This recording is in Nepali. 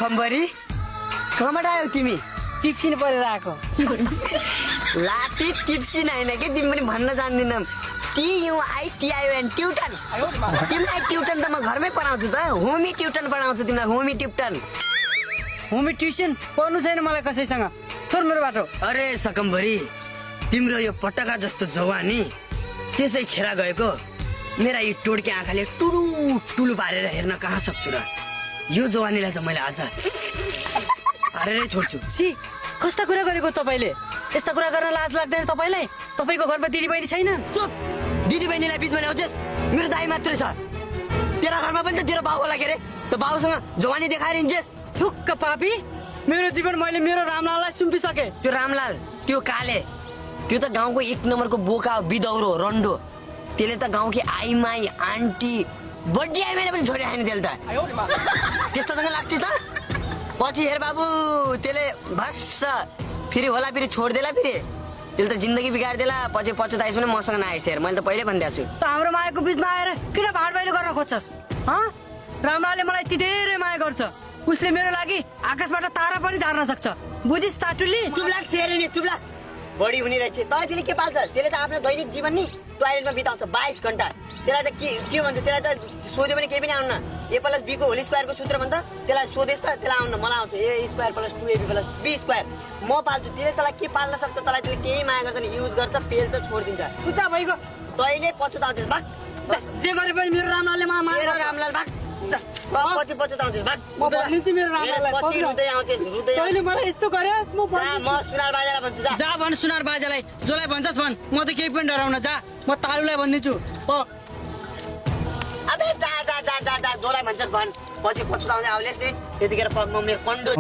सकम्बरी कहाँबाट आयो तिमी? टिप्सिन परेर आएको। लाटी टिप्सिन होइन कि तिमी पनि भन्न जान्दिनँ। TUITION ट्युटन। तिमीलाई ट्युटन त म घरमै पढाउँछु त। होमी ट्युटन पढाउँछु तिमीलाई, होमी ट्युटन। होमी ट्युसन पढ्नु छैन मलाई कसैसँग। छोड मेरो बाटो। अरे सकम्बरी तिम्रो यो पटका जस्तो जवानी त्यसै खेर गएको मेरा यी टोड्के आँखाले टुलु टुलु पारेर हेर्न कहाँ सक्छु र? यो जवानीलाई त मैले आज हारेरै छोड्छु। सी कस्ता कुरा गरेको तपाईँले? यस्ता कुरा गर्न लाज लाग्दैन तपाईँलाई? तपाईँको घरमा दिदीबहिनी छैन? चुप! दिदीबहिनीलाई बिचमा ल्याउँछस्? मेरो दाइ मात्रै छ। तेरा घरमा पनि त तेरो बाउ होला के अरे? त बाउसँग जवानी देखाएर हिँड्छस्? ठुक्क पापी, मेरो जीवन मैले मेरो रामलाललाई सुम्पिसके। त्यो रामलाल, त्यो काले, त्यो त गाउँको एक नम्बरको बोका बिदौरो रन्डो। त्यसले त गाउँकी आइमाई आन्टी बड्डी आइमाईले पनि छोडी आएन त्यसले त। त्यस्तोसँग लाग्छ त? पछि हेर बाबु त्यसले भस्स फेरि होला फेरि छोडिदेला फेरि त्यसले त जिन्दगी बिगारिदेला। पछि पछुताइस पनि मसँग नआइस हेर, मैले त पहिल्यै भनिदिएको छु। त हाम्रो मायाको बिचमा आएर किन भाडबाइलो गर्न खोज्छस्? रामलालले मलाई यति धेरै माया गर्छ, उसले मेरो लागि आकाशबाट तारा पनि झार्न सक्छ। बुझिस् चाटुली? चुप लाग सेरेनी, चुप लाग। बढी हुने रहेछ। तर त्यसले के पाल्छ? त्यसले त आफ्नो दैनिक जीवन नि टोयलेटमा बिताउँछ 22 घण्टा। त्यसलाई त के भन्छ? त्यसलाई त सोध्यो भने केही पनि आउन्न। A + B को होल स्क्वायरको सूत्र भन्छ। त्यसलाई सोधेस् त त्यसलाई आउन्न, मलाई आउँछ A² + 2AB + B²। म पाल्छु, त्यसले तँलाई के पाल्न सक्छ? तँलाई त्यो केही माया गर्दैन, युज गर्छ, पेल्छ, छोडिदिन्छ। खुच्चा भइगयो। तैँले पछुताउँछस् भाग। जे गरे पनि मेरो रामलालले मलाई माया मेरो गर्छ। रामलाल भाग। पछि पछुताउँछस् भाग। म भनिदिन्छु मेरो रामलाललाई। पछि रुँदै आउँछस्, रुँदै तैँले मलाई यस्तो गर्यास् म जा, म सुनार बाजालाई भन्छु जा। जा भन सुनार बाजालाई, जसलाई भन्छस् भन, म त केही पनि डराउन। जा, म तालुलाई भनिदिन्छु। अबे जा जा जा जा जा, जसलाई भन्छस् भन। पछि पछुताउँदै आउलेस् नि, त्यतिखेर मेरो कन्डो